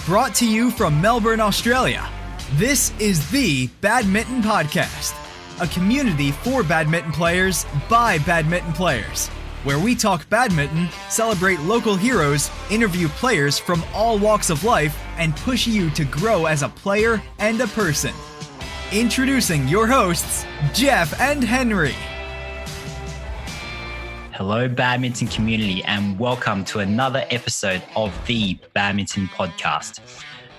Brought to you from Melbourne, Australia, this is the Badminton Podcast, a community for badminton players by badminton players, where we talk badminton, celebrate local heroes, interview players from all walks of life, and push you to grow as a player and a person. Introducing your hosts, Jeff and Henry. Hello, badminton community, and welcome to another episode of the Badminton Podcast.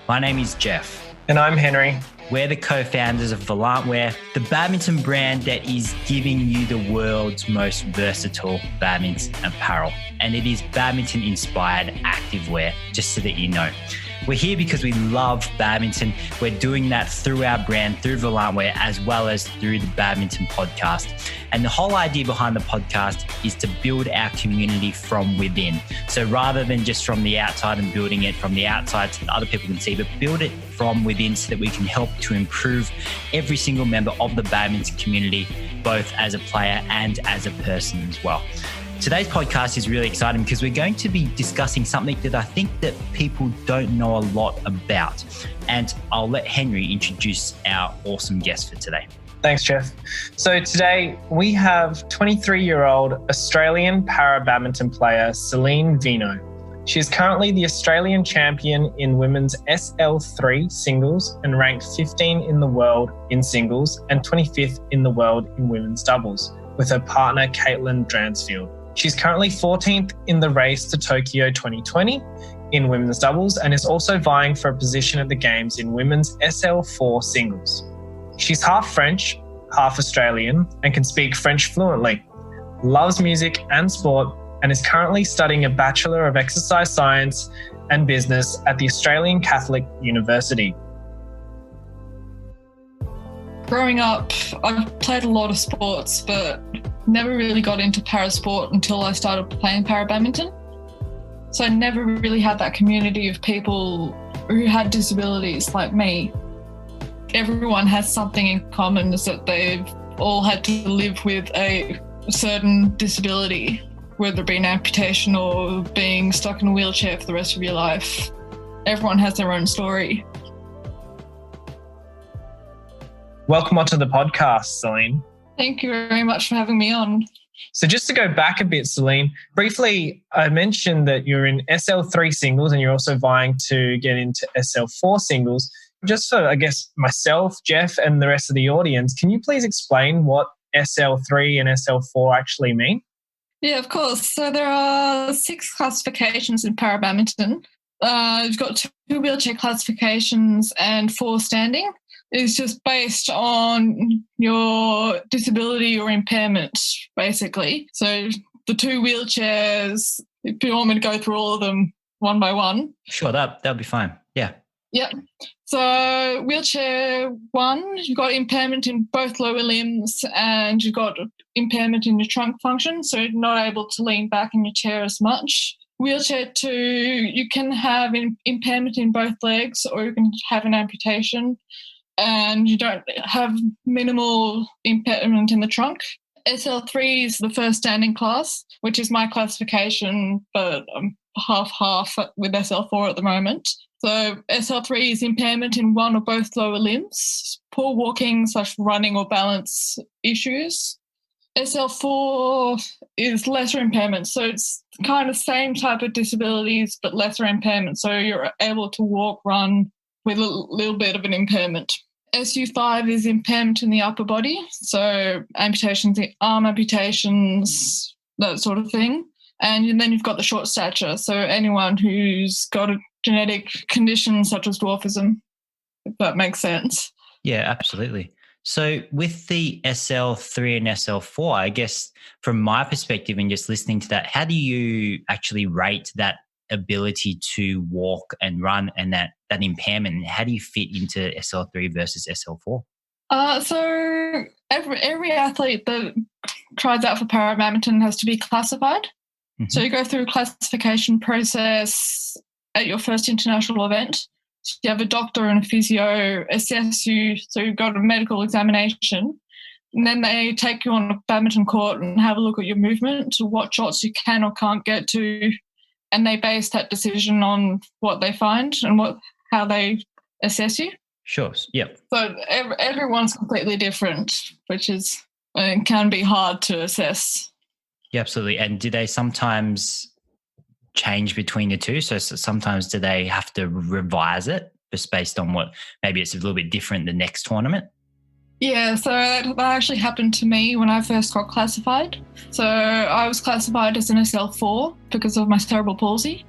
My name is Jeff. And I'm Henry. We're the co-founders of Volant, the badminton brand that is giving you the world's most versatile badminton apparel. And it is badminton-inspired activewear, just so that you know. We're here because we love badminton. We're doing that through our brand, through Volant, as well as through the Badminton Podcast. And the whole idea behind the podcast is to build our community from within. So rather than just from the outside and building it from the outside so that other people can see, but build it from within so that we can help to improve every single member of the badminton community, both as a player and as a person as well. Today's podcast is really exciting because we're going to be discussing something that I think that people don't know a lot about. And I'll let Henry introduce our awesome guest for today. Thanks, Jeff. So today we have 23-year-old Australian para-badminton player Celine Vinot. She is currently the Australian champion in women's SL3 singles and ranked 15 in the world in singles and 25th in the world in women's doubles with her partner Caitlin Dransfield. She's currently 14th in the race to Tokyo 2020 in women's doubles and is also vying for a position at the Games in women's SL4 singles. She's half French, half Australian, and can speak French fluently, loves music and sport, and is currently studying a Bachelor of Exercise Science and Business at the Australian Catholic University. Growing up, I've played a lot of sports, but never really got into para-sport until I started playing para-badminton. So I never really had that community of people who had disabilities like me. Everyone has something in common, is that they've all had to live with a certain disability, whether it be an amputation or being stuck in a wheelchair for the rest of your life. Everyone has their own story. Welcome onto the podcast, Celine. Thank you very much for having me on. So just to go back a bit, Celine, briefly, I mentioned that you're in SL3 singles and you're also vying to get into SL4 singles. Just for, I guess, myself, Jeff, and the rest of the audience, can you please explain what SL3 and SL4 actually mean? Yeah, of course. So there are 6 classifications in para-badminton. You've got 2 wheelchair classifications and 4 standing. It's just based on your disability or impairment, basically. So the 2 wheelchairs, if you want me to go through all of them one by one. Sure, that'll be fine. Yeah. Yep. So wheelchair 1, you've got impairment in both lower limbs and you've got impairment in your trunk function, so you're not able to lean back in your chair as much. Wheelchair 2, you can have impairment in both legs or you can have an amputation, and you don't have minimal impairment in the trunk. SL3 is the first standing class, which is my classification, but I'm half-half with SL4 at the moment. So SL3 is impairment in one or both lower limbs, poor walking / running or balance issues. SL4 is lesser impairment, so it's kind of same type of disabilities but lesser impairment, so you're able to walk, run with a little bit of an impairment. SU5 is impairment in the upper body, so amputations, arm amputations, that sort of thing. And then you've got the short stature, so anyone who's got a genetic condition such as dwarfism, if that makes sense. Yeah, absolutely. So with the SL3 and SL4, I guess from my perspective and just listening to that, how do you actually rate that ability to walk and run and that impairment? How do you fit into SL3 versus SL4? So every athlete that tries out for para-badminton has to be classified. Mm-hmm. So you go through a classification process at your first international event. So you have a doctor and a physio assess you, so you've got a medical examination. And then they take you on a badminton court and have a look at your movement, to what shots you can or can't get to, and they base that decision on what they find and how they assess you. Sure. Yep. So everyone's completely different, which is can be hard to assess. Yeah, absolutely. And do they sometimes change between the two? So sometimes do they have to revise it just based on what maybe it's a little bit different the next tournament? Yeah, so that actually happened to me when I first got classified. So I was classified as an SL4 because of my cerebral palsy.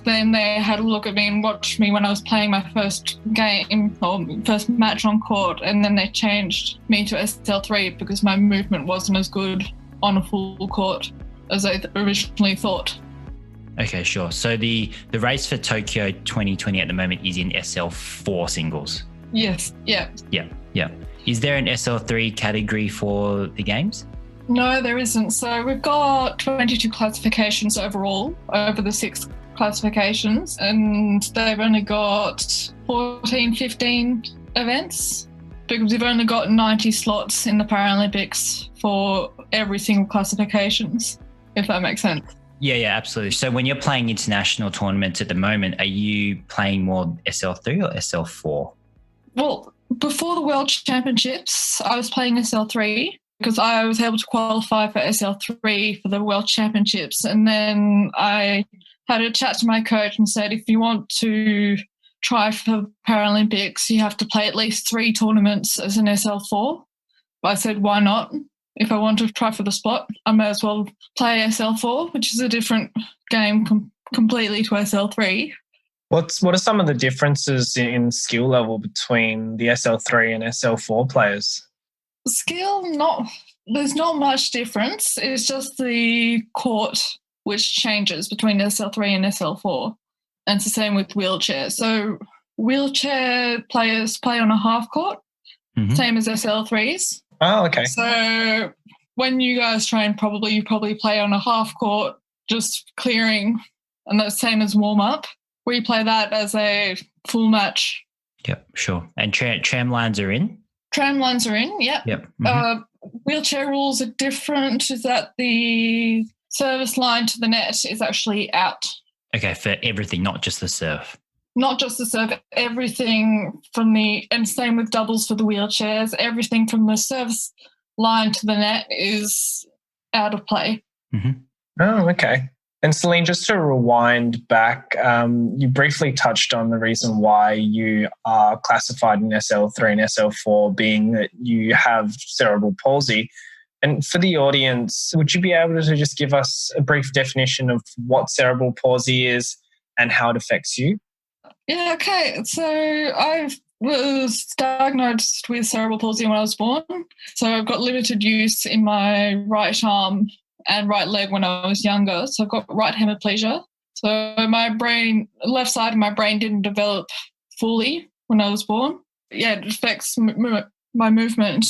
Then they had a look at me and watched me when I was playing my first game or first match on court, and then they changed me to SL3 because my movement wasn't as good on a full court as they originally thought. Okay, sure. So the race for Tokyo 2020 at the moment is in SL4 singles? Yes, yeah. Yeah. Is there an SL3 category for the games? No, there isn't. So we've got 22 classifications overall over the 6 classifications, and they've only got 14, 15 events because we've only got 90 slots in the Paralympics for every single classifications, if that makes sense. Yeah, absolutely. So when you're playing international tournaments at the moment, are you playing more SL3 or SL4? Well, before the World Championships, I was playing SL3 because I was able to qualify for SL3 for the World Championships. And then I had a chat to my coach and said, if you want to try for Paralympics, you have to play at least 3 tournaments as an SL4. I said, why not? If I want to try for the spot, I may as well play SL4, which is a different game completely to SL3. What are some of the differences in skill level between the SL3 and SL4 players? Skill, there's not much difference. It's just the court which changes between SL3 and SL4. And it's the same with wheelchair. So wheelchair players play on a half court, same as SL3s. Oh, okay. So when you guys train, you probably play on a half court, just clearing, and that's same as warm-up. We play that as a full match. Yep, sure. And tram lines are in? Tram lines are in, yep. Wheelchair rules are different, is that the service line to the net is actually out. Okay, for everything, not just the serve. Not just the serve, everything and same with doubles for the wheelchairs, everything from the service line to the net is out of play. Mm-hmm. Oh, okay. And Celine, just to rewind back, you briefly touched on the reason why you are classified in SL3 and SL4 being that you have cerebral palsy. And for the audience, would you be able to just give us a brief definition of what cerebral palsy is and how it affects you? Yeah, okay. So I was diagnosed with cerebral palsy when I was born. So I've got limited use in my right arm and right leg when I was younger. So I've got right hemiplegia. So my left side of my brain didn't develop fully when I was born. Yeah, it affects my movement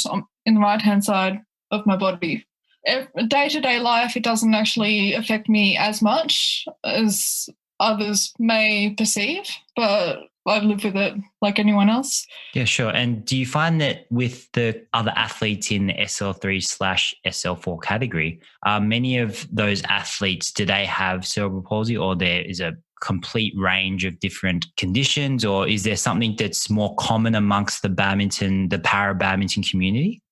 in the right-hand side of my body. Day-to-day life, it doesn't actually affect me as much as others may perceive, but I live with it like anyone else. Yeah, sure. And do you find that with the other athletes in the SL3/SL4 category, many of those athletes, do they have cerebral palsy, or there is a complete range of different conditions, or is there something that's more common amongst the para-badminton community?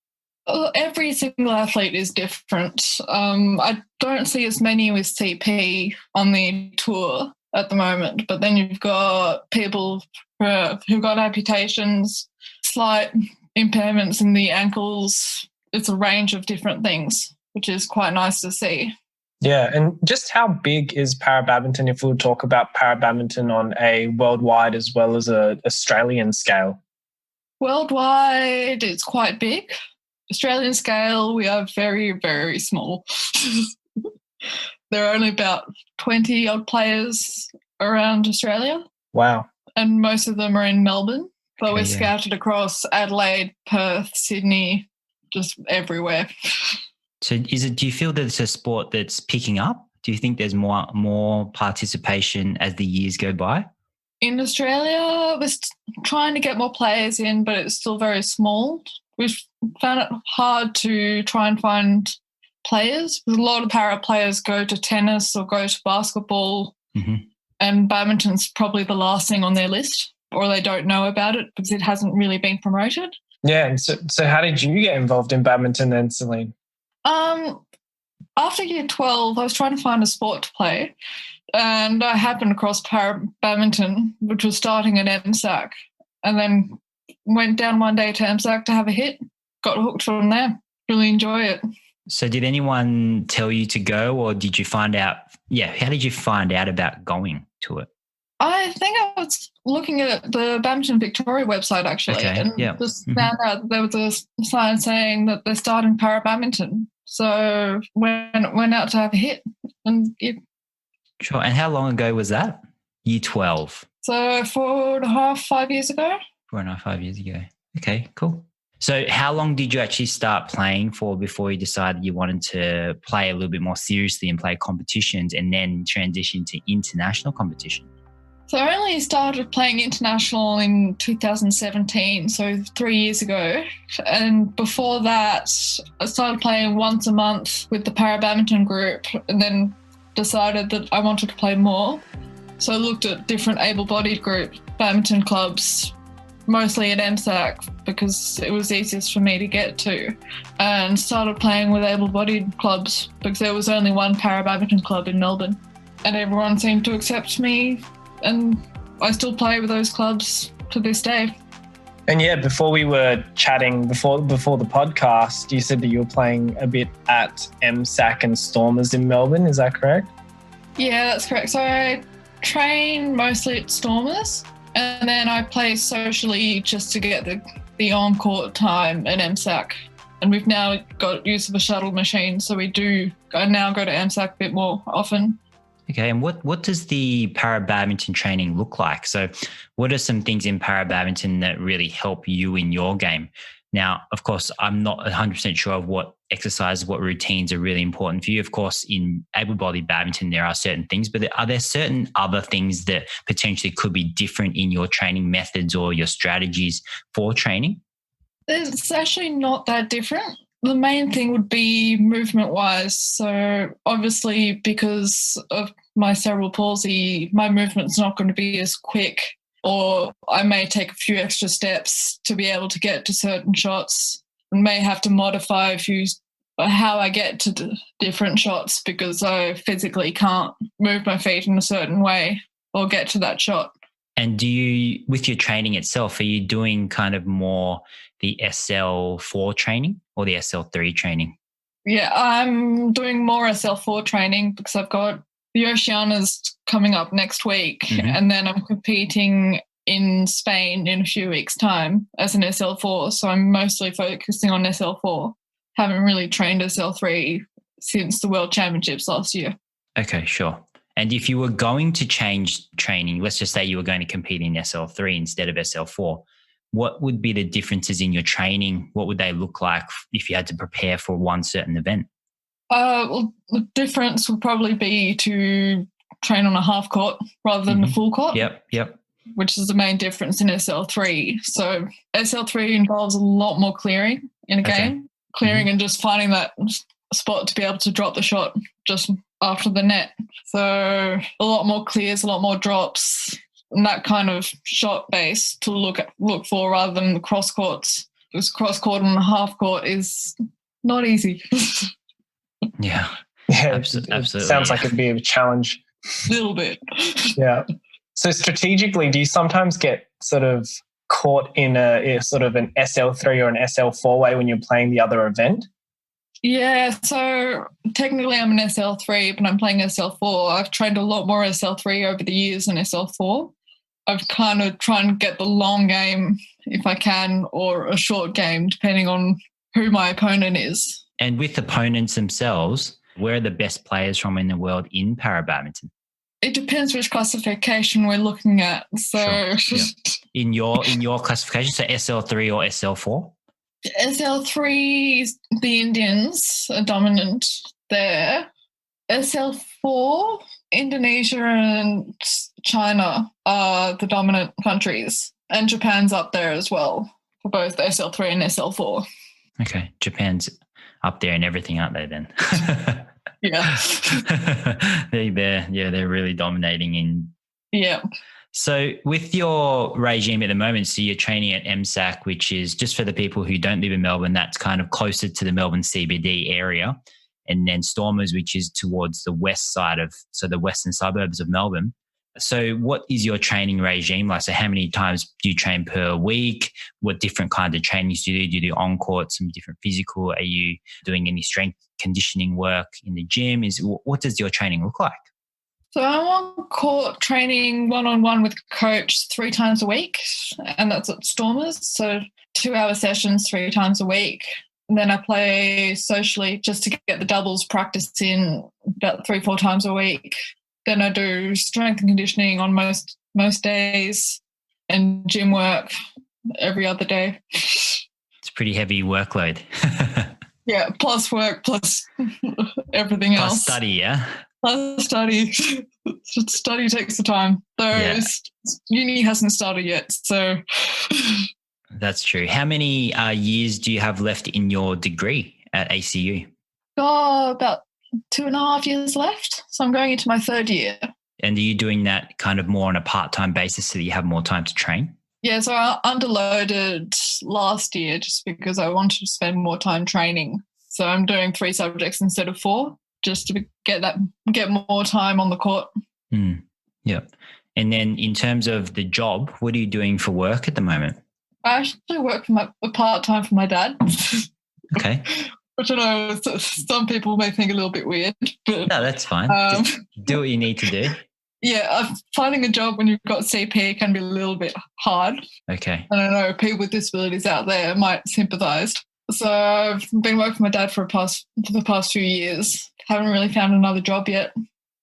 Every single athlete is different. I don't see as many with CP on the tour at the moment, but then you've got people who've got amputations, slight impairments in the ankles. It's a range of different things, which is quite nice to see. Yeah, and just how big is para-badminton if we talk about para-badminton on a worldwide as well as an Australian scale? Worldwide, it's quite big. Australian scale, we are very, very small. There are only about 20-odd players around Australia. Wow. And most of them are in Melbourne. But we're scattered across Adelaide, Perth, Sydney, just everywhere. So do you feel that it's a sport that's picking up? Do you think there's more participation as the years go by? In Australia, we're trying to get more players in, but it's still very small. We've found it hard to try and find players. A lot of para players go to tennis or go to basketball, and badminton's probably the last thing on their list. or they don't know about it because it hasn't really been promoted. Yeah. And so how did you get involved in badminton then, Celine? After year 12, I was trying to find a sport to play, and I happened across para-badminton, which was starting at MSAC, and then went down one day to MSAC to have a hit, got hooked from there, really enjoy it. So did anyone tell you to go, or did you find out? Yeah, how did you find out about going to it? I think I was looking at the Badminton Victoria website actually, and just found out that there was a sign saying that they're starting para-badminton. So went out to have a hit. And Sure. And how long ago was that? Year 12. So 4.5, 5 years ago. 4.5, 5 years ago. Okay, cool. So how long did you actually start playing for before you decided you wanted to play a little bit more seriously and play competitions and then transition to international competition? So I only started playing international in 2017, so 3 years ago. And before that, I started playing once a month with the para-badminton group and then decided that I wanted to play more. So I looked at different able-bodied group badminton clubs, mostly at MSAC because it was easiest for me to get to, and started playing with able-bodied clubs because there was only one para-badminton club in Melbourne and everyone seemed to accept me. And I still play with those clubs to this day. And yeah, before we were chatting, before the podcast, you said that you were playing a bit at MSAC and Stormers in Melbourne. Is that correct? Yeah, that's correct. So I train mostly at Stormers and then I play socially just to get the on-court time at MSAC. And we've now got use of a shuttle machine, so I now go to MSAC a bit more often. Okay, and what does the para-badminton training look like? So what are some things in para-badminton that really help you in your game? Now, of course, I'm not 100% sure of what exercises, what routines are really important for you. Of course, in able-bodied badminton, there are certain things, but are there certain other things that potentially could be different in your training methods or your strategies for training? It's actually not that different. The main thing would be movement-wise. So obviously because of my cerebral palsy, my movement's not going to be as quick, or I may take a few extra steps to be able to get to certain shots and may have to modify how I get to different shots because I physically can't move my feet in a certain way or get to that shot. And do you, with your training itself, are you doing kind of more the SL4 training or the SL3 training? Yeah, I'm doing more SL4 training because I've got the Oceanias coming up next week and then I'm competing in Spain in a few weeks' time as an SL4. So I'm mostly focusing on SL4. Haven't really trained SL3 since the World Championships last year. Okay, sure. And if you were going to change training, let's just say you were going to compete in SL3 instead of SL4, what would be the differences in your training? What would they look like if you had to prepare for one certain event? Well, the difference would probably be to train on a half court rather than the full court. Yep. Which is the main difference in SL3. So SL3 involves a lot more clearing in a game, clearing and just finding that spot to be able to drop the shot just after the net. So a lot more clears, a lot more drops, and that kind of shot base to look for rather than the cross courts. Because cross court and half court is not easy. Yeah, absolutely. Sounds like it'd be a challenge. A little bit. Yeah. So strategically, do you sometimes get sort of caught in a sort of an SL3 or an SL4 way when you're playing the other event? Yeah, so technically I'm an SL3, but I'm playing SL4. I've trained a lot more SL3 over the years than SL4. I've kind of trying to get the long game if I can, or a short game, depending on who my opponent is. And with opponents themselves, where are the best players from in the world in para-badminton? It depends which classification we're looking at. So sure. Yeah. In your classification, so SL3 or SL4? SL3, the Indians are dominant there. SL4, Indonesia and China are the dominant countries. And Japan's up there as well for both SL3 and SL4. Okay, Japan's up there in everything, aren't they then? Yeah. They're really dominating in. Yeah. So with your regime at the moment, so you're training at MSAC, which is just for the people who don't live in Melbourne, that's kind of closer to the Melbourne CBD area. And then Stormers, which is towards the west side so the western suburbs of Melbourne. So what is your training regime like? So how many times do you train per week? What different kinds of trainings do you do? Do you do on-court, some different physical? Are you doing any strength conditioning work in the gym? What does your training look like? So I'm on court training one-on-one with coach 3 times a week, and that's at Stormers. So 2-hour sessions 3 times a week. And then I play socially just to get the doubles practice in about 3-4 times a week. Then I do strength and conditioning on most days and gym work every other day. It's a pretty heavy workload. Yeah, plus work, plus everything else. Plus study, yeah? Plus study. Study takes the time. Though uni hasn't started yet, so... That's true. How many years do you have left in your degree at ACU? About 2.5 years left. So I'm going into my 3rd year. And are you doing that kind of more on a part-time basis so that you have more time to train? Yeah, so I underloaded last year just because I wanted to spend more time training. So I'm doing 3 subjects instead of 4 just to get more time on the court. Yeah. And then in terms of the job, what are you doing for work at the moment? I actually work part-time for my dad. Okay. Which I know some people may think a little bit weird. But, no, that's fine. Just do what you need to do. Yeah, finding a job when you've got CP can be a little bit hard. Okay. And I know people with disabilities out there might sympathise. So I've been working with my dad for the past few years. Haven't really found another job yet.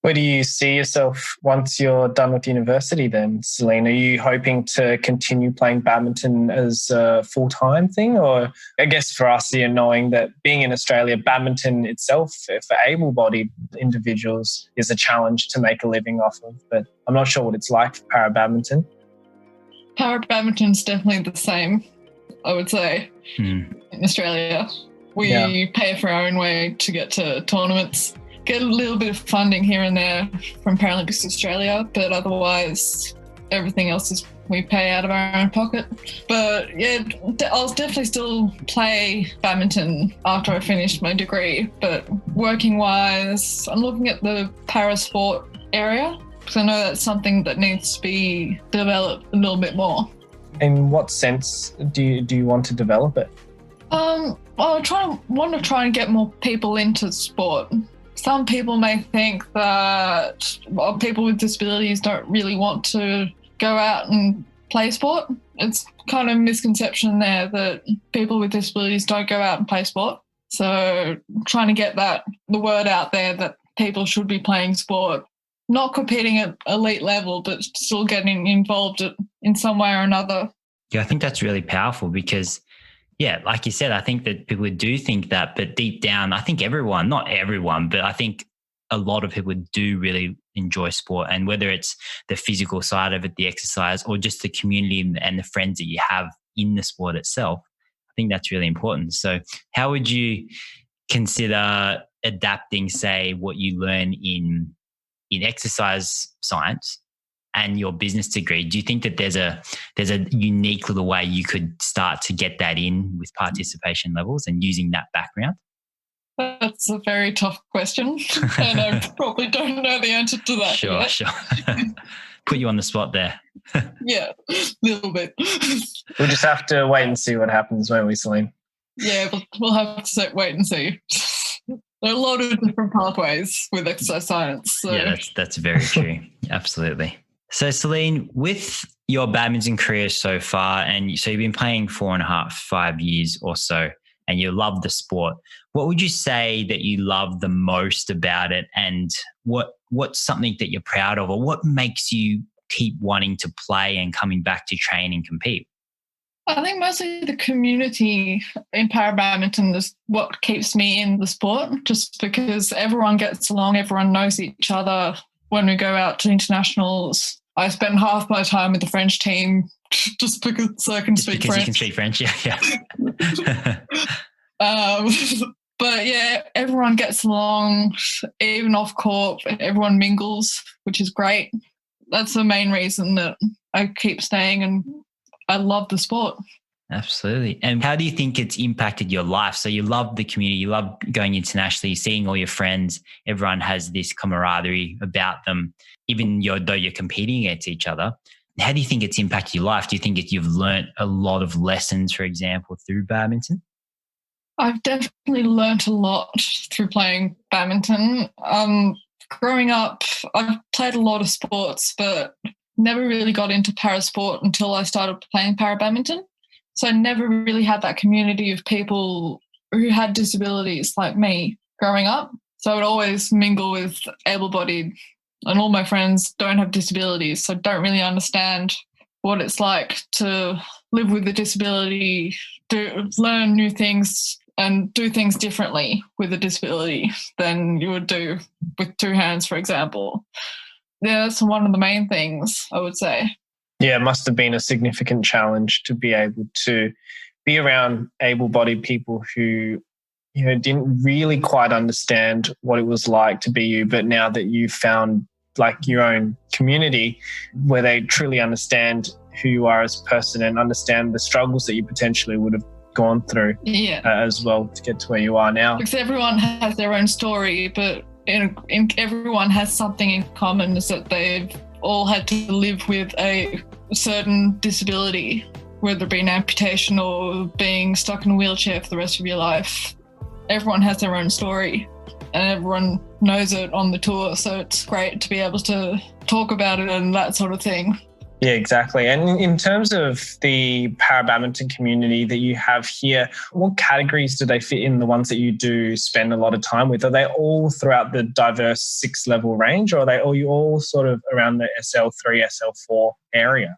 Where do you see yourself once you're done with university then, Celine? Are you hoping to continue playing badminton as a full-time thing? Or I guess for us, knowing that being in Australia, badminton itself for able-bodied individuals is a challenge to make a living off of. But I'm not sure what it's like for para-badminton. Para-badminton's definitely the same, I would say, in Australia. We pay for our own way to get to tournaments. Get a little bit of funding here and there from Paralympics Australia, but otherwise everything else is we pay out of our own pocket. But yeah, I'll definitely still play badminton after I finish my degree, but working-wise, I'm looking at the para-sport area because I know that's something that needs to be developed a little bit more. In what sense do you want to develop it? I want to try and get more people into sport. Some people may think that people with disabilities don't really want to go out and play sport. It's kind of a misconception there that people with disabilities don't go out and play sport. So trying to get the word out there that people should be playing sport, not competing at elite level, but still getting involved in some way or another. Yeah, I think that's really powerful because like you said, I think that people do think that, but deep down, I think not everyone, but I think a lot of people do really enjoy sport. And whether it's the physical side of it, the exercise, or just the community and the friends that you have in the sport itself, I think that's really important. So how would you consider adapting, say, what you learn in exercise science and your business degree? Do you think that there's a unique little way you could start to get that in with participation levels and using that background? That's a very tough question, and I probably don't know the answer to that. Sure. Put you on the spot there. Yeah, a little bit. We'll just have to wait and see what happens, won't we, Celine? Yeah, we'll have to wait and see. There are a lot of different pathways with exercise science. So. Yeah, that's very true. Absolutely. So Celine, with your badminton career so far, and so you've been playing 4.5 years or so, and you love the sport, what would you say that you love the most about it, and what's something that you're proud of, or what makes you keep wanting to play and coming back to train and compete? I think mostly the community in para-badminton is what keeps me in the sport, just because everyone gets along, everyone knows each other. When we go out to internationals, I spend half my time with the French team just because I can speak French. Because you can speak French, yeah. But yeah, everyone gets along, even off court, everyone mingles, which is great. that's the main reason that I keep staying, and I love the sport. Absolutely. And how do you think it's impacted your life? So you love the community, you love going internationally, seeing all your friends, everyone has this camaraderie about them, even though you're competing against each other. How do you think it's impacted your life? Do you think you've learnt a lot of lessons, for example, through badminton? I've definitely learnt a lot through playing badminton. Growing up, I've played a lot of sports, but never really got into parasport until I started playing para-badminton. So I never really had that community of people who had disabilities like me growing up. So I would always mingle with able-bodied, and all my friends don't have disabilities, so don't really understand what it's like to live with a disability, learn new things and do things differently with a disability than you would do with two hands, for example. Yeah, that's one of the main things, I would say. Yeah, it must have been a significant challenge to be able to be around able-bodied people who, didn't really quite understand what it was like to be you, but now that you've found like your own community where they truly understand who you are as a person and understand the struggles that you potentially would have gone through as well to get to where you are now. Because everyone has their own story, but everyone has something in common, is that they've all had to live with a certain disability, whether it be an amputation or being stuck in a wheelchair for the rest of your life. Everyone has their own story and everyone knows it on the tour, so it's great to be able to talk about it and that sort of thing. Yeah, exactly. And in terms of the para-badminton community that you have here, what categories do they fit in, the ones that you do spend a lot of time with? Are they all throughout the diverse 6-level range, or are you all sort of around the SL3, SL4 area?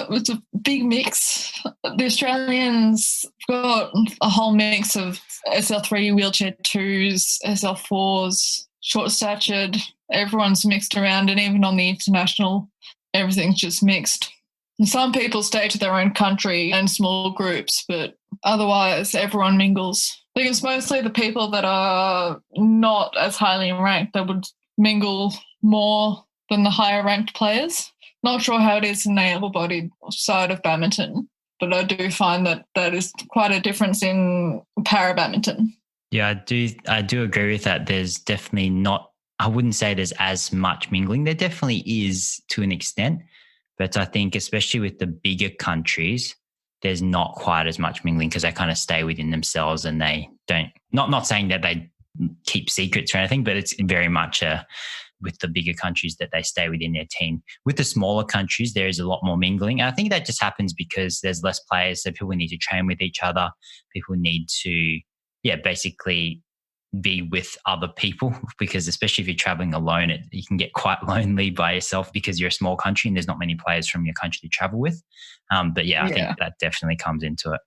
It's a big mix. The Australians got a whole mix of SL3, wheelchair 2s, SL4s, short-statured. Everyone's mixed around, and even on the international, everything's just mixed. And some people stay to their own country and small groups, but otherwise everyone mingles. I think it's mostly the people that are not as highly ranked that would mingle more than the higher ranked players. Not sure how it is in the able-bodied side of badminton, but I do find that is quite a difference in para-badminton. Yeah, I do agree with that. There's definitely not, I wouldn't say there's as much mingling. There definitely is to an extent, but I think especially with the bigger countries, there's not quite as much mingling because they kind of stay within themselves and they don't, not saying that they keep secrets or anything, but it's very much with the bigger countries that they stay within their team. With the smaller countries, there is a lot more mingling. And I think that just happens because there's less players, so people need to train with each other. People need to, basically be with other people, because especially if you're traveling alone, you can get quite lonely by yourself because you're a small country and there's not many players from your country to travel with. I think that definitely comes into it.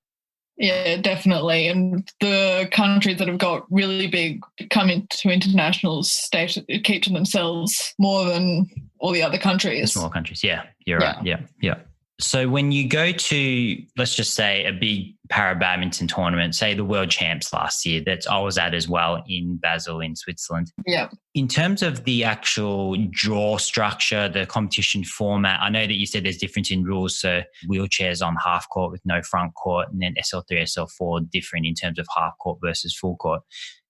Yeah, definitely. And the countries that have got really big come into internationals keep to themselves more than all the other countries. The small countries, you're right. Yeah. So when you go to, let's just say, a big para-badminton tournament, say the World Champs last year, that I was at as well in Basel in Switzerland. Yeah. In terms of the actual draw structure, the competition format, I know that you said there's difference in rules. So wheelchairs on half court with no front court, and then SL3, SL4 different in terms of half court versus full court.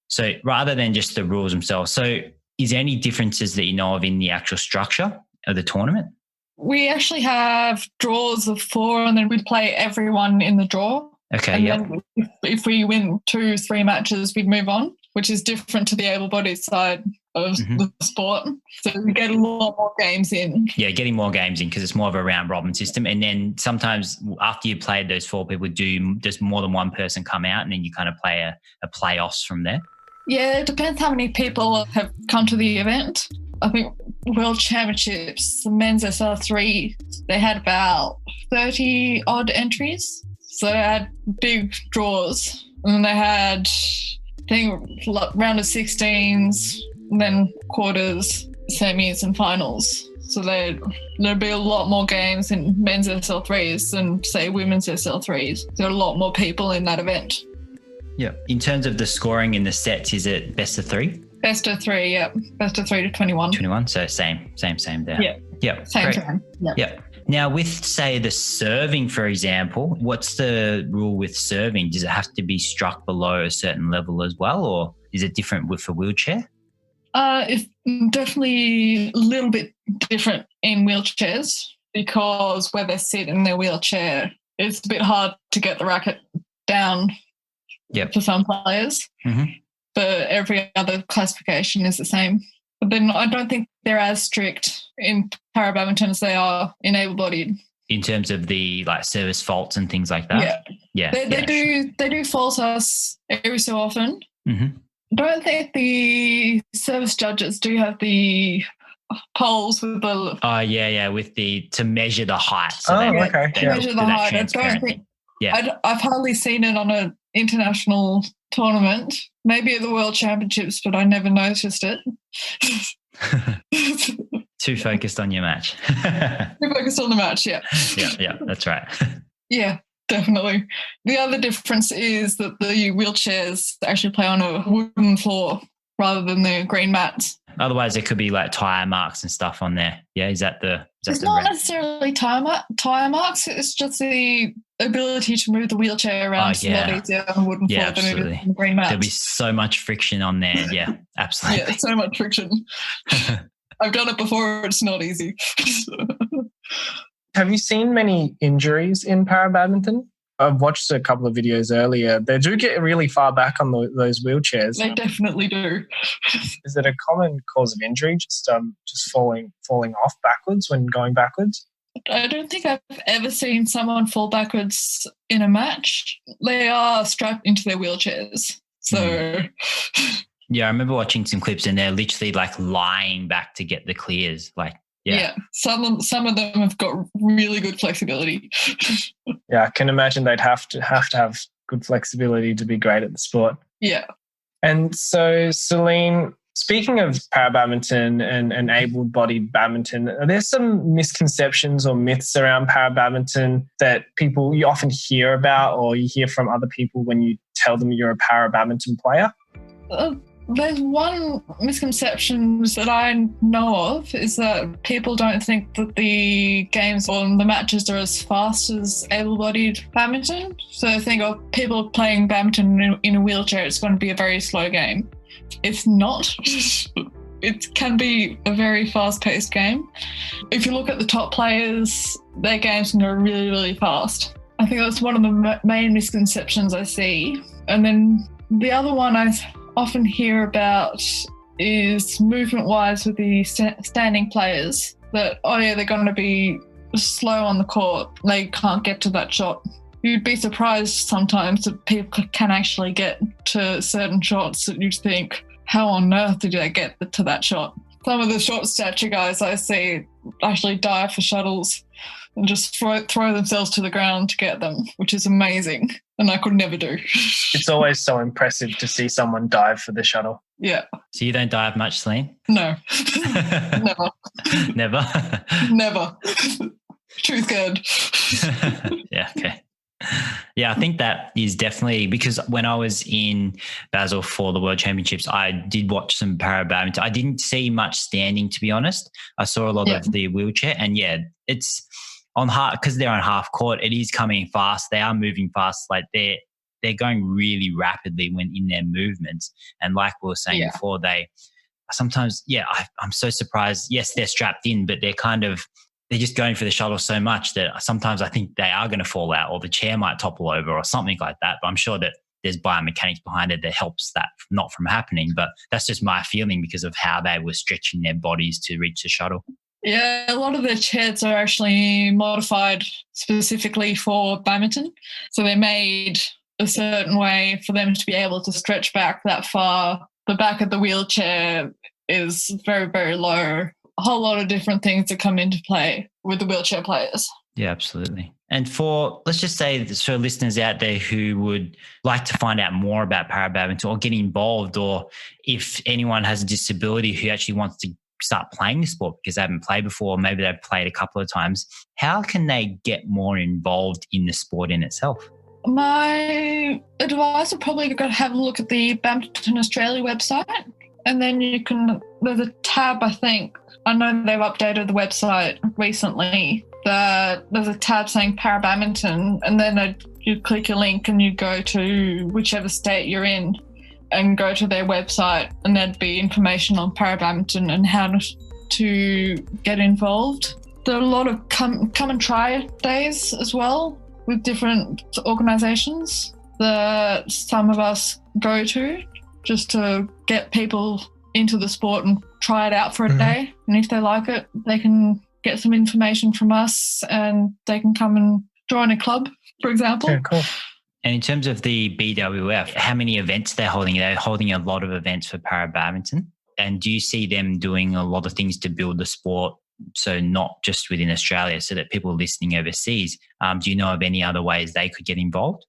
So rather than just the rules themselves, so is there any differences that you know of in the actual structure of the tournament? We actually have draws of 4 and then we'd play everyone in the draw. Okay, and then if we win 2-3 matches, we'd move on, which is different to the able-bodied side of the sport. So we get a lot more games in. Yeah, getting more games in because it's more of a round-robin system. And then sometimes after you played those 4 people, does more than one person come out and then you kind of play a playoffs from there? Yeah, it depends how many people have come to the event. I think World Championships, the men's SL3, they had about 30 odd entries. So they had big draws. And then they had, I think, round of 16s, and then quarters, semis and finals. So there'd be a lot more games in men's SL3s than, say, women's SL3s. There are a lot more people in that event. Yeah. In terms of the scoring in the sets, is it best of 3? Best of 3, yeah. Best of 3 to 21. 21, so same there. Yeah. Yeah. Same Great. time. Yeah. Yeah. Now, with, say, the serving, for example, what's the rule with serving? Does it have to be struck below a certain level as well, or is it different with a wheelchair? It's definitely a little bit different in wheelchairs because where they sit in their wheelchair, it's a bit hard to get the racket down for some players. Mm-hmm. But every other classification is the same. But then I don't think they're as strict in para-badminton as they are in able-bodied. In terms of the service faults and things like that? Yeah. They do fault us every so often. Mm-hmm. I don't think the service judges do have the poles with the... Oh, yeah, with to measure the height. So okay. To measure the height. I don't think... Yeah. I've hardly seen it on an international tournament, maybe at the World Championships, but I never noticed it. Too focused on your match. Too focused on the match, yeah. Yeah, that's right. Yeah, definitely. The other difference is that the wheelchairs actually play on a wooden floor rather than the green mats. Otherwise, there could be tyre marks and stuff on there. Yeah, is that the... It's not necessarily tyre marks. It's just the ability to move the wheelchair around a lot easier on a wooden floor than it is on the green mats. There'll be so much friction on there. Yeah, absolutely. Yeah, so much friction. I've done it before. It's not easy. Have you seen many injuries in para-badminton? I've watched a couple of videos earlier. They do get really far back on those wheelchairs. They definitely do. Is it a common cause of injury, just falling off backwards when going backwards? I don't think I've ever seen someone fall backwards in a match. They are strapped into their wheelchairs. So... Yeah, I remember watching some clips and they're literally lying back to get the clears. Yeah. Some of them have got really good flexibility. Yeah, I can imagine they'd have to have good flexibility to be great at the sport. Yeah. And so, Celine, speaking of para-badminton and able-bodied badminton, are there some misconceptions or myths around para-badminton that you often hear about or you hear from other people when you tell them you're a para-badminton player? There's one misconception that I know of is that people don't think that the games or the matches are as fast as able-bodied badminton. So they think of people playing badminton in a wheelchair, it's going to be a very slow game. It's not. It can be a very fast-paced game. If you look at the top players, their games can go really, really fast. I think that's one of the main misconceptions I see. And then the other one I often hear about is movement-wise with the standing players, that, they're going to be slow on the court. They can't get to that shot. You'd be surprised sometimes that people can actually get to certain shots that you'd think, how on earth did they get to that shot? Some of the short stature guys I see actually dive for shuttles and just throw themselves to the ground to get them, which is amazing. And I could never do. It's always so impressive to see someone dive for the shuttle. Yeah. So you don't dive much, Celine? No. Never. Never? Never. Too scared. Yeah, okay. Yeah, I think that is definitely because when I was in Basel for the World Championships, I did watch some para-badminton. I didn't see much standing, to be honest. I saw a lot of the wheelchair, and it's on half because they're on half court. It is coming fast. They are moving fast. They're going really rapidly when in their movements. And like we were saying before, they sometimes, I'm so surprised. Yes, they're strapped in, but they're just going for the shuttle so much that sometimes I think they are going to fall out or the chair might topple over or something like that. But I'm sure that there's biomechanics behind it that helps that not from happening. But that's just my feeling because of how they were stretching their bodies to reach the shuttle. Yeah, a lot of the chairs are actually modified specifically for badminton. So they're made a certain way for them to be able to stretch back that far. The back of the wheelchair is very, very low. A whole lot of different things that come into play with the wheelchair players. Yeah, absolutely. And let's just say for listeners out there who would like to find out more about para-badminton or get involved, or if anyone has a disability who actually wants to start playing the sport because they haven't played before, maybe they've played a couple of times, how can they get more involved in the sport in itself? My advice would probably go have a look at the Badminton Australia website, and then there's a tab, I think, I know they've updated the website recently. There's a tab saying para-badminton, and then you click a link and you go to whichever state you're in and go to their website, and there'd be information on para-badminton and how to get involved. There are a lot of come and try days as well with different organisations that some of us go to just to get people into the sport and try it out for a day. And if they like it, they can get some information from us and they can come and join a club, for example. Yeah, cool. And in terms of the BWF, how many events they're holding? They're holding a lot of events for para-badminton. And do you see them doing a lot of things to build the sport? So not just within Australia, so that people listening overseas, do you know of any other ways they could get involved?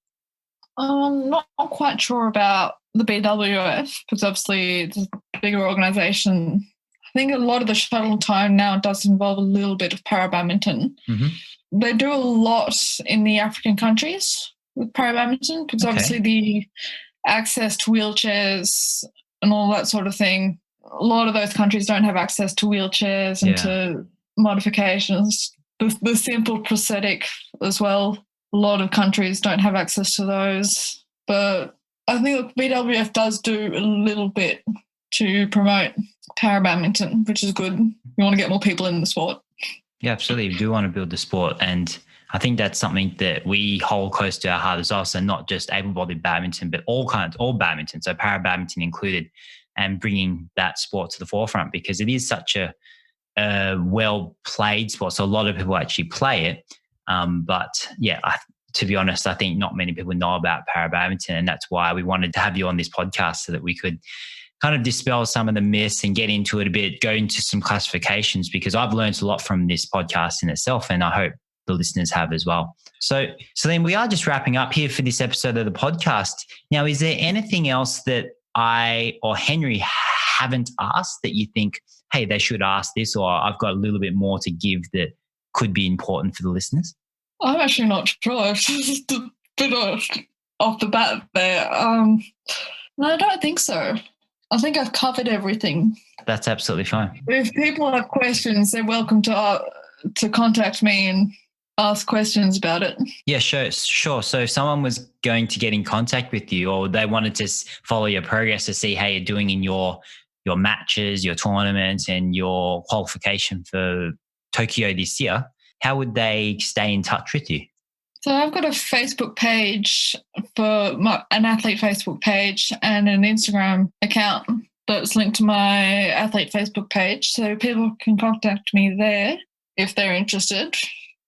Not quite sure about the BWF, because obviously it's a bigger organisation. I think a lot of the shuttle time now does involve a little bit of para-badminton. Mm-hmm. They do a lot in the African countries with para-badminton, because obviously the access to wheelchairs and all that sort of thing, a lot of those countries don't have access to wheelchairs and to modifications. The simple prosthetic as well, a lot of countries don't have access to those. But I think BWF does do a little bit to promote para-badminton, which is good. We want to get more people in the sport. Yeah, absolutely. We do want to build the sport, and I think that's something that we hold close to our heart as well. So not just able-bodied badminton, but all badminton, so para-badminton included, and bringing that sport to the forefront, because it is such a well-played sport. So a lot of people actually play it. But yeah, to be honest, I think not many people know about para-badminton, and that's why we wanted to have you on this podcast, so that we could kind of dispel some of the myths and get into it a bit, go into some classifications, because I've learned a lot from this podcast in itself, and I hope the listeners have as well. So, Celine, we are just wrapping up here for this episode of the podcast. Now, is there anything else that I or Henry haven't asked that you think, hey, they should ask this, or I've got a little bit more to give that could be important for the listeners? I'm actually not sure. Just a bit off the bat there. No, I don't think so. I think I've covered everything. That's absolutely fine. If people have questions, they're welcome to contact me and ask questions about it. Yeah, sure. So if someone was going to get in contact with you, or they wanted to follow your progress to see how you're doing in your matches, your tournaments, and your qualification for Tokyo this year, how would they stay in touch with you? So I've got a Facebook page an athlete Facebook page, and an Instagram account that's linked to my athlete Facebook page. So people can contact me there if they're interested.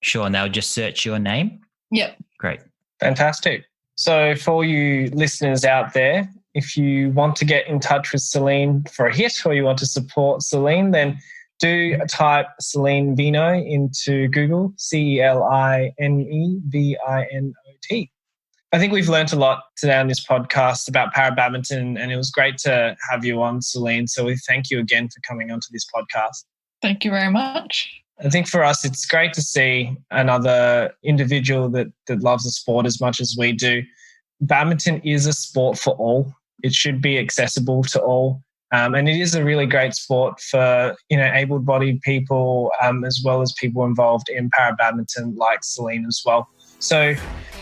Sure. And they'll just search your name? Yep. Great. Fantastic. So for you listeners out there, if you want to get in touch with Celine for a hit, or you want to support Celine, then do type Celine Vinot into Google, CelineVinot. I think we've learned a lot today on this podcast about para-badminton, and it was great to have you on, Celine. So we thank you again for coming onto this podcast. Thank you very much. I think for us, it's great to see another individual that loves the sport as much as we do. Badminton is a sport for all. It should be accessible to all. And it is a really great sport for, able-bodied people, as well as people involved in para-badminton like Celine as well. So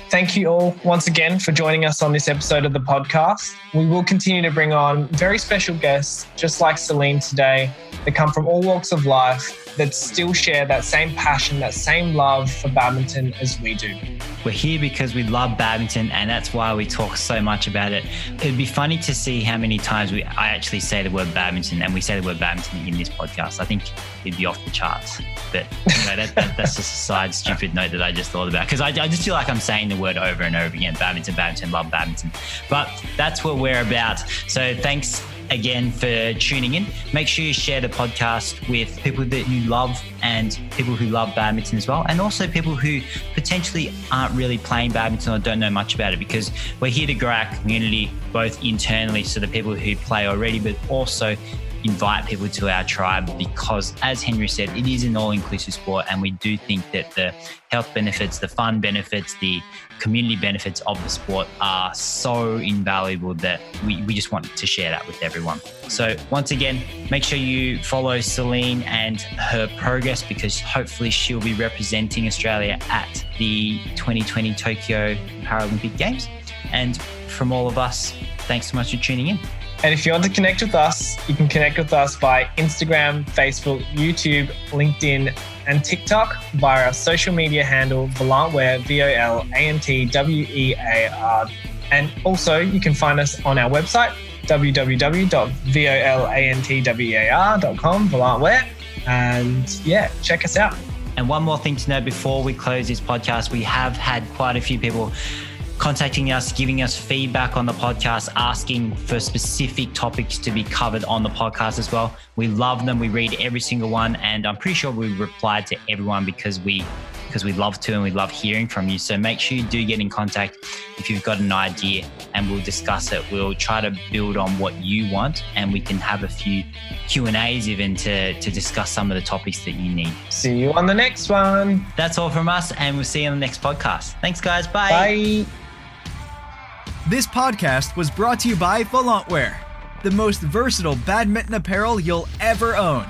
thank you all once again for joining us on this episode of the podcast. We will continue to bring on very special guests, just like Celine today, that come from all walks of life, that still share that same passion, that same love for badminton as we do. We're here because we love badminton, and that's why we talk so much about it. It'd be funny to see how many times I actually say the word badminton, and we say the word badminton in this podcast. I think it'd be off the charts. But that's just a side stupid note that I just thought about, because I just feel like I'm saying the word over and over again, badminton, love badminton. But that's what we're about. So thanks again for tuning in. Make sure you share the podcast with people that you love, and people who love badminton as well, and also people who potentially aren't really playing badminton or don't know much about it, because we're here to grow our community both internally, so the people who play already, but also invite people to our tribe because, as Henry said, it is an all-inclusive sport, and we do think that the health benefits, the fun benefits, the community benefits of the sport are so invaluable that we just want to share that with everyone. So once again, make sure you follow Celine and her progress, because hopefully she'll be representing Australia at the 2020 Tokyo Paralympic Games. And from all of us, thanks so much for tuning in. And if you want to connect with us, you can connect with us via Instagram, Facebook, YouTube, LinkedIn, and TikTok via our social media handle, Volantwear, VOLANTWEAR. And also you can find us on our website, www.volantwear.com, Volantwear. And yeah, check us out. And one more thing to know before we close this podcast, we have had quite a few people contacting us, giving us feedback on the podcast, asking for specific topics to be covered on the podcast as well. We love them. We read every single one, and I'm pretty sure we replied to everyone because we love to, and we love hearing from you. So make sure you do get in contact if you've got an idea, and we'll discuss it. We'll try to build on what you want, and we can have a few Q&As even to discuss some of the topics that you need. See you on the next one. That's all from us, and we'll see you on the next podcast. Thanks, guys. Bye. Bye. This podcast was brought to you by Volantwear, the most versatile badminton apparel you'll ever own.